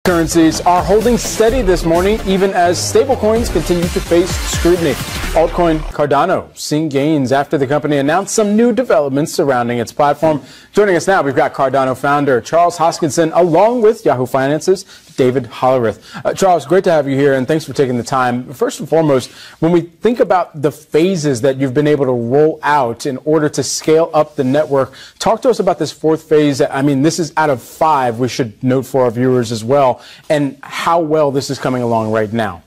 Currencies are holding steady this morning, even as stablecoins continue to face scrutiny. Altcoin Cardano seeing gains after the company announced some new developments surrounding its platform. Joining us now, we've got Cardano founder Charles Hoskinson, along with Yahoo Finance's David Hollerith. Charles, great to have you here, and thanks for taking the time. First and foremost, when we think about the phases that you've been able to roll out in order to scale up the network, talk to us about this fourth phase. I mean, this is out of 5, we should note for our viewers as well, and how well this is coming along right now.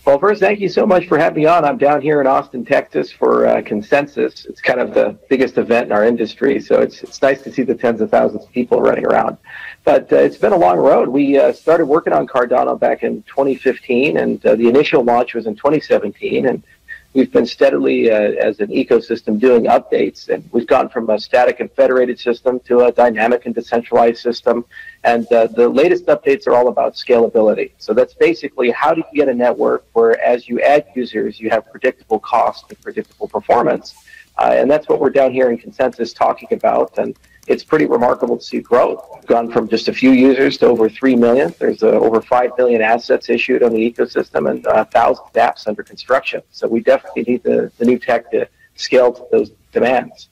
Well, first, thank you so much for having me on. I'm down here in Austin, Texas for Consensus. It's kind of the biggest event in our industry, so it's nice to see the tens of thousands of people running around. But it's been a long road. We started working on Cardano back in 2015, and the initial launch was in 2017, and we've been steadily, as an ecosystem, doing updates, and we've gone from a static and federated system to a dynamic and decentralized system, and the latest updates are all about scalability. So that's basically, how do you get a network where as you add users, you have predictable cost and predictable performance, and that's what we're down here in Consensus talking about, and it's pretty remarkable to see growth. We've gone from just a few users to over 3 million. There's over 5 million assets issued on the ecosystem and 1,000 apps under construction. So we definitely need the new tech to scale to those demands.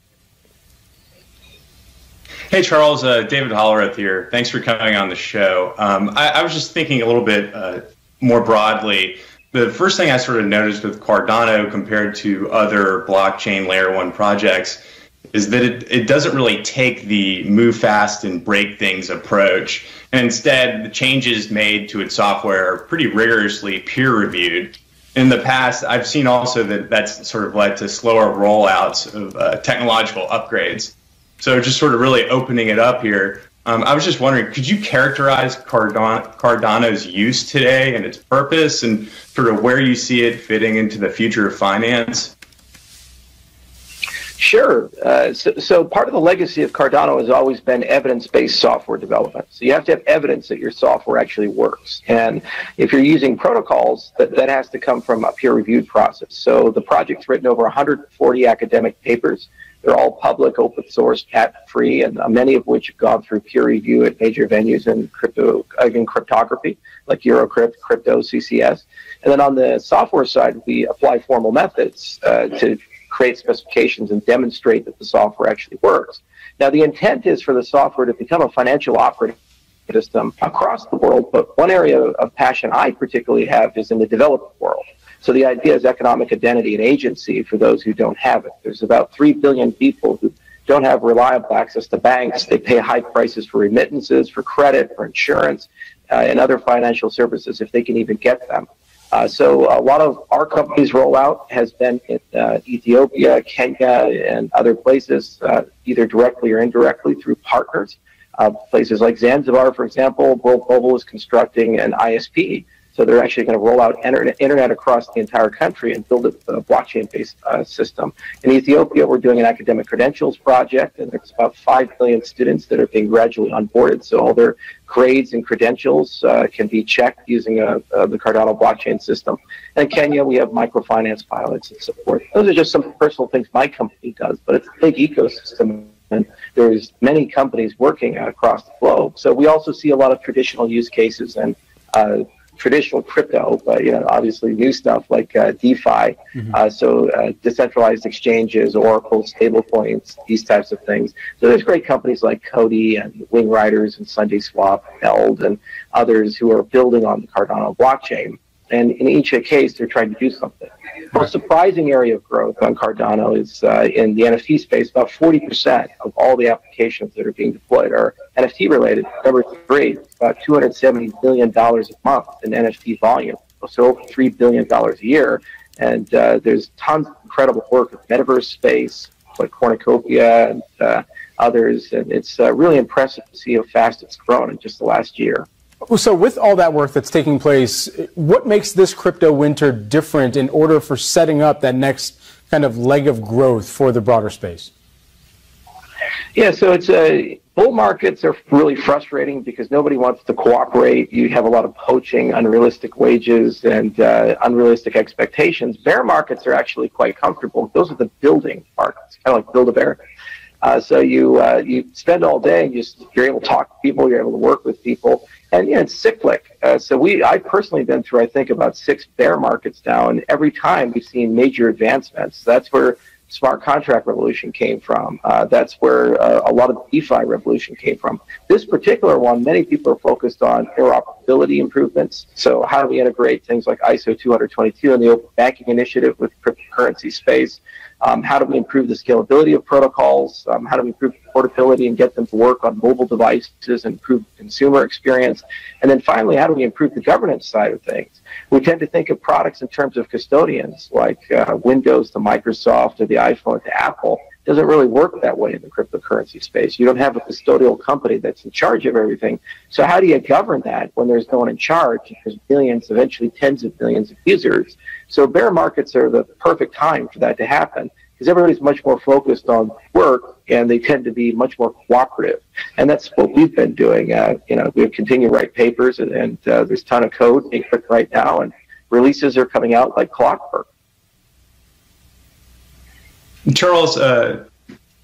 Hey, Charles, David Hollerith here. Thanks for coming on the show. I was just thinking a little bit more broadly. The first thing I sort of noticed with Cardano compared to other blockchain layer 1 projects is that it doesn't really take the move fast and break things approach. And instead, the changes made to its software are pretty rigorously peer reviewed. In the past, I've seen also that that's sort of led to slower rollouts of technological upgrades. So just sort of really opening it up here, I was just wondering, could you characterize Cardano's use today and its purpose and sort of where you see it fitting into the future of finance? Sure. So part of the legacy of Cardano has always been evidence-based software development. So you have to have evidence that your software actually works. And if you're using protocols, that has to come from a peer-reviewed process. So the project's written over 140 academic papers. They're all public, open source, patent-free, and many of which have gone through peer review at major venues in cryptography, like Eurocrypt, Crypto, CCS. And then on the software side, we apply formal methods to create specifications and demonstrate that the software actually works. Now, the intent is for the software to become a financial operating system across the world, but one area of passion I particularly have is in the developing world. So the idea is economic identity and agency for those who don't have it. There's about 3 billion people who don't have reliable access to banks. They pay high prices for remittances, for credit, for insurance, and other financial services if they can even get them. So a lot of our company's rollout has been in Ethiopia, Kenya, and other places, either directly or indirectly through partners. Places like Zanzibar, for example, World Mobile is constructing an ISP. So they're actually going to roll out internet across the entire country and build a blockchain-based system. In Ethiopia, we're doing an academic credentials project, and there's about 5 million students that are being gradually onboarded. So all their grades and credentials can be checked using the Cardano blockchain system. And in Kenya, we have microfinance pilots and support. Those are just some personal things my company does, but it's a big ecosystem. And there's many companies working across the globe. So we also see a lot of traditional use cases and traditional crypto, but obviously new stuff like DeFi, decentralized exchanges, Oracle, stablecoins, these types of things. So there's great companies like Cody and Wing Riders and Sunday Swap, Eld, and others who are building on the Cardano blockchain. And in each case, they're trying to do something. The most surprising area of growth on Cardano is in the NFT space. About 40% of all the applications that are being deployed are NFT related. Number 3, about $270 billion a month in NFT volume, so over $3 billion a year. And there's tons of incredible work in the metaverse space, like Cornucopia and others. And it's really impressive to see how fast it's grown in just the last year. So with all that work that's taking place, what makes this crypto winter different in order for setting up that next kind of leg of growth for the broader space? Yeah, so bull markets are really frustrating because nobody wants to cooperate. You have a lot of poaching, unrealistic wages, and unrealistic expectations. Bear markets are actually quite comfortable. Those are the building markets, kind of like Build-A-Bear. So you spend all day and you're able to talk to people, you're able to work with people, and it's cyclic. I personally been through, I think, about 6 bear markets now, and every time we've seen major advancements. That's where smart contract revolution came from. That's where a lot of the DeFi revolution came from. This particular one, many people are focused on interoperability improvements. So how do we integrate things like ISO 222 and the Open Banking Initiative with cryptocurrency space? How do we improve the scalability of protocols? How do we improve portability and get them to work on mobile devices and improve the consumer experience? And then finally, how do we improve the governance side of things? We tend to think of products in terms of custodians, like Windows to Microsoft or the iPhone to Apple. It doesn't really work that way in the cryptocurrency space. You don't have a custodial company that's in charge of everything. So how do you govern that when there's no one in charge? There's millions, eventually tens of millions of users. So bear markets are the perfect time for that to happen, because everybody's much more focused on work, and they tend to be much more cooperative. And that's what we've been doing. We continue to write papers, and there's a ton of code being written right now, and releases are coming out like clockwork. Charles,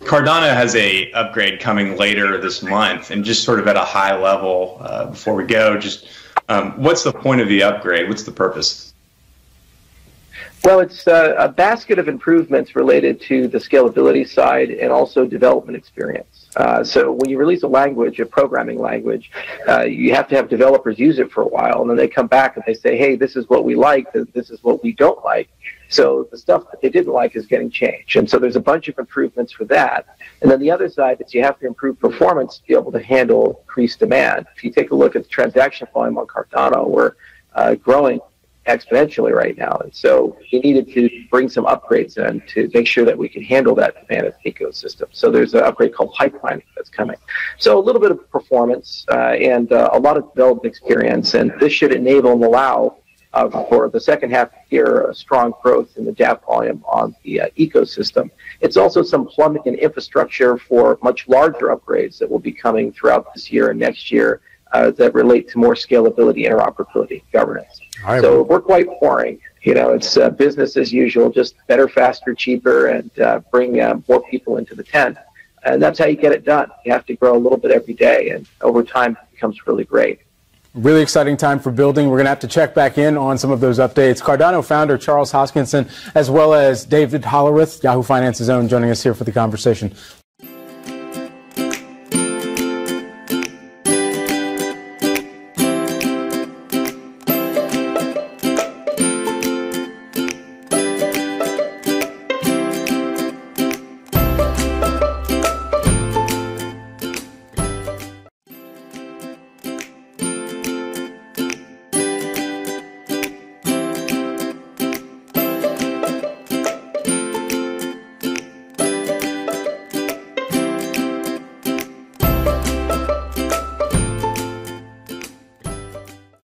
Cardano has a upgrade coming later this month, and just sort of at a high level, before we go, just what's the point of the upgrade? What's the purpose? Well, it's a basket of improvements related to the scalability side and also development experience. So when you release a language, a programming language, you have to have developers use it for a while, and then they come back and they say, hey, this is what we like, this is what we don't like. So the stuff that they didn't like is getting changed. And so there's a bunch of improvements for that. And then the other side is you have to improve performance to be able to handle increased demand. If you take a look at the transaction volume on Cardano, we're growing exponentially right now. And so we needed to bring some upgrades in to make sure that we can handle that demand in the ecosystem. So there's an upgrade called pipelining that's coming. So a little bit of performance and a lot of development experience. And this should enable and allow for the second half of the year a strong growth in the DApp volume on the ecosystem. It's also some plumbing and infrastructure for much larger upgrades that will be coming throughout this year and next year that relate to more scalability, interoperability, governance. Right. So we're quite boring. It's business as usual, just better, faster, cheaper, and bring more people into the tent. And that's how you get it done. You have to grow a little bit every day, and over time it becomes really great. Really exciting time for building. We're going to have to check back in on some of those updates. Cardano founder Charles Hoskinson, as well as David Hollerith, Yahoo Finance's own, joining us here for the conversation.